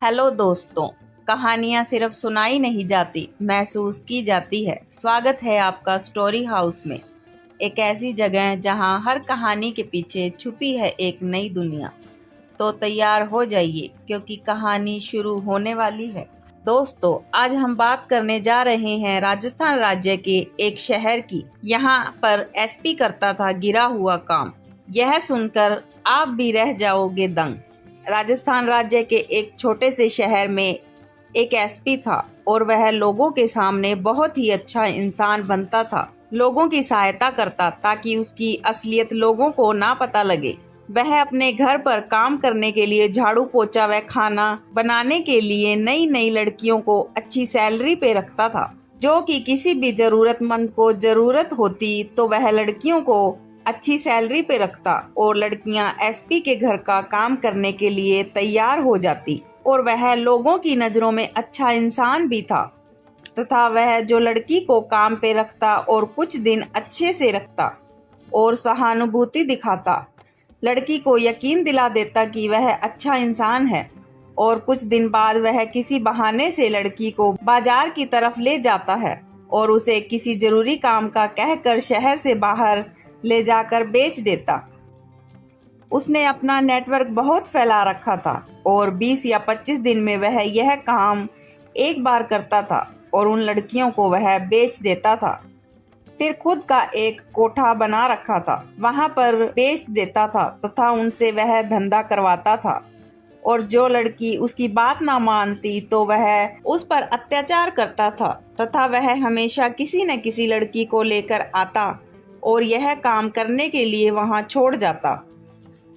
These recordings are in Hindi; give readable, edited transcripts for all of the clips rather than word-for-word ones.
हेलो दोस्तों, कहानियाँ सिर्फ सुनाई नहीं जाती, महसूस की जाती है। स्वागत है आपका स्टोरी हाउस में, एक ऐसी जगह जहां हर कहानी के पीछे छुपी है एक नई दुनिया। तो तैयार हो जाइए क्योंकि कहानी शुरू होने वाली है। दोस्तों, आज हम बात करने जा रहे हैं राजस्थान राज्य के एक शहर की। यहाँ पर एसपी करता था गिरा हुआ काम। यह सुनकर आप भी रह जाओगे दंग। राजस्थान राज्य के एक छोटे से शहर में एक एसपी था और वह लोगों के सामने बहुत ही अच्छा इंसान बनता था। लोगों की सहायता करता ताकि उसकी असलियत लोगों को ना पता लगे। वह अपने घर पर काम करने के लिए झाड़ू पोछा व खाना बनाने के लिए नई नई लड़कियों को अच्छी सैलरी पे रखता था, जो कि किसी भी जरूरतमंद को जरूरत होती तो वह लड़कियों को अच्छी सैलरी पे रखता और लड़कियां एसपी के घर का काम करने के लिए तैयार हो जाती। और वह लोगों की नजरों में अच्छा इंसान भी था तथा वह जो लड़की को काम पे रखता और कुछ दिन अच्छे से रखता और सहानुभूति दिखाता, लड़की को यकीन दिला देता कि वह अच्छा इंसान है और कुछ दिन बाद वह किसी बहाने से लड़की को बाजार की तरफ ले जाता है और उसे किसी जरूरी काम का कहकर शहर से बाहर ले जाकर बेच देता। उसने अपना नेटवर्क बहुत फैला रखा था और 20 या 25 दिन में वह यह काम एक बार करता था और उन लड़कियों को वह बेच देता था। फिर खुद का एक कोठा बना रखा था, वहां पर बेच देता था तथा उनसे वह धंधा करवाता था। और जो लड़की उसकी बात ना मानती तो वह उस पर अत्याचार करता था तथा वह हमेशा किसी न किसी लड़की को लेकर आता और यह काम करने के लिए वहां छोड़ जाता।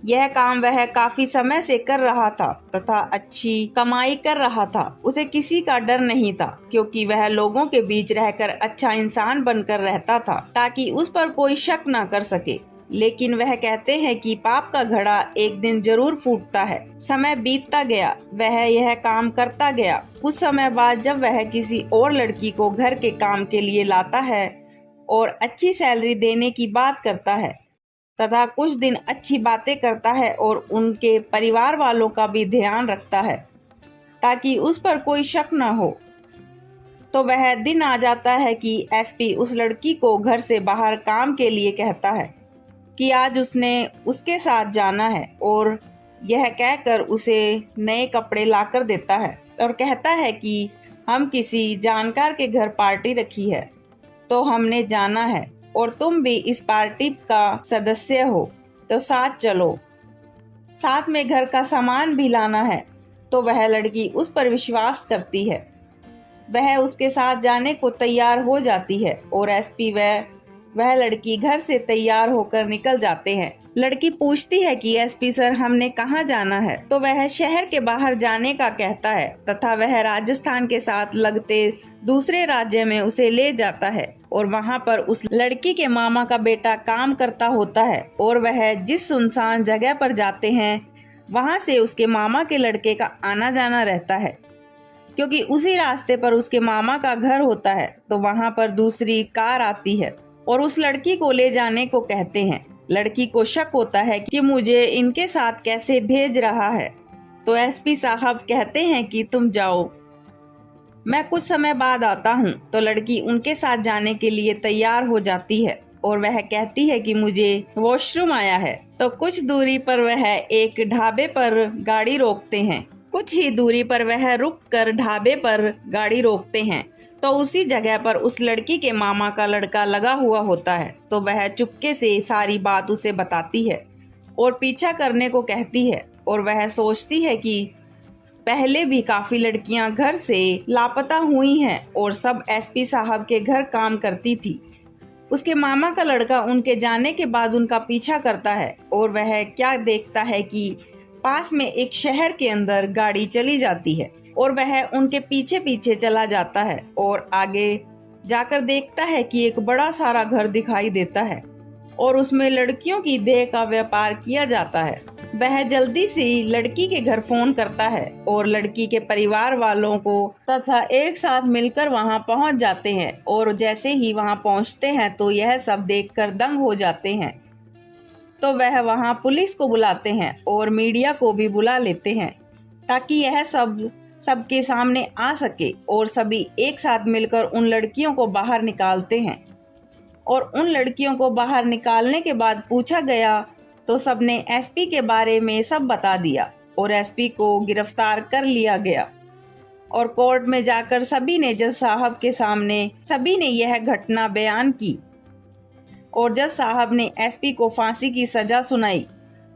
यह काम वह काफी समय से कर रहा था तथा अच्छी कमाई कर रहा था। उसे किसी का डर नहीं था क्योंकि वह लोगों के बीच रहकर अच्छा इंसान बनकर रहता था ताकि उस पर कोई शक ना कर सके। लेकिन वह कहते हैं कि पाप का घड़ा एक दिन जरूर फूटता है। समय बीतता गया, वह यह काम करता गया। कुछ समय बाद जब वह किसी और लड़की को घर के काम के लिए लाता है और अच्छी सैलरी देने की बात करता है तथा कुछ दिन अच्छी बातें करता है और उनके परिवार वालों का भी ध्यान रखता है ताकि उस पर कोई शक न हो, तो वह दिन आ जाता है कि एसपी उस लड़की को घर से बाहर काम के लिए कहता है कि आज उसने उसके साथ जाना है और यह कहकर उसे नए कपड़े लाकर देता है और कहता है कि हम किसी जानकार के घर पार्टी रखी है तो हमने जाना है और तुम भी इस पार्टी का सदस्य हो तो साथ चलो, साथ में घर का सामान भी लाना है। तो वह लड़की उस पर विश्वास करती है, वह उसके साथ जाने को तैयार हो जाती है और एसपी वह लड़की घर से तैयार होकर निकल जाते हैं। लड़की पूछती है कि एसपी सर, हमने कहाँ जाना है? तो वह शहर के बाहर जाने का कहता है तथा वह राजस्थान के साथ लगते दूसरे राज्य में उसे ले जाता है और वहां पर उस लड़की के मामा का बेटा काम करता होता है और वह जिस सुनसान जगह पर जाते हैं वहां से उसके मामा के लड़के का आना जाना रहता है क्योंकि उसी रास्ते पर उसके मामा का घर होता है। तो वहां पर दूसरी कार आती है और उस लड़की को ले जाने को कहते हैं। लड़की को शक होता है कि मुझे इनके साथ कैसे भेज रहा है। तो एसपी साहब कहते हैं कि तुम जाओ, मैं कुछ समय बाद आता हूँ। तो लड़की उनके साथ जाने के लिए तैयार हो जाती है और वह कहती है कि मुझे वॉशरूम आया है। तो कुछ दूरी पर वह एक ढाबे पर गाड़ी रोकते हैं। कुछ ही दूरी पर वह रुककर ढाबे पर गाड़ी रोकते हैं तो उसी जगह पर उस लड़की के मामा का लड़का लगा हुआ होता है। तो वह चुपके से सारी बात उसे बताती है और पीछा करने को कहती है और वह सोचती है कि पहले भी काफी लड़कियां घर से लापता हुई हैं और सब एसपी साहब के घर काम करती थी। उसके मामा का लड़का उनके जाने के बाद उनका पीछा करता है और वह क्या देखता है कि पास में एक शहर के अंदर गाड़ी चली जाती है और वह उनके पीछे पीछे चला जाता है और आगे जाकर देखता है कि एक बड़ा सारा घर दिखाई देता है और उसमें लड़कियों की देह का व्यापार किया जाता है। वह जल्दी से लड़की के घर फोन करता है और लड़की के परिवार वालों को तथा एक साथ मिलकर वहां पहुंच जाते हैं और जैसे ही वहां पहुंचते हैं तो यह सब देखकर दंग हो जाते हैं। तो वह वहां पुलिस को बुलाते हैं और मीडिया को भी बुला लेते हैं ताकि यह सब सबके सामने आ सके और सभी एक साथ मिलकर उन लड़कियों को बाहर निकालते हैं। और उन लड़कियों को बाहर निकालने के बाद पूछा गया तो सबने एसपी के बारे में सब बता दिया और एसपी को गिरफ्तार कर लिया गया। और कोर्ट में जाकर सभी ने जज साहब के सामने सभी ने यह घटना बयान की और जज साहब ने एसपी को फांसी की सजा सुनाई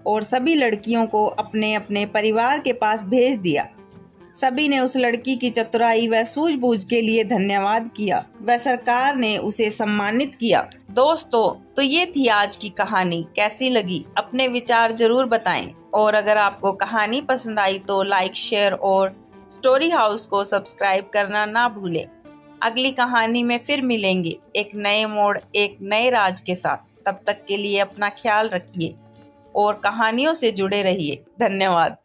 और सभी लड़कियों को अपने अपने परिवार के पास भेज दिया। सभी ने उस लड़की की चतुराई व सूझबूझ के लिए धन्यवाद किया व सरकार ने उसे सम्मानित किया। दोस्तों, तो ये थी आज की कहानी। कैसी लगी अपने विचार जरूर बताएं और अगर आपको कहानी पसंद आई तो लाइक, शेयर और स्टोरी हाउस को सब्सक्राइब करना ना भूलें। अगली कहानी में फिर मिलेंगे एक नए मोड़, एक नए राज के साथ। तब तक के लिए अपना ख्याल रखिए और कहानियों से जुड़े रहिए। धन्यवाद।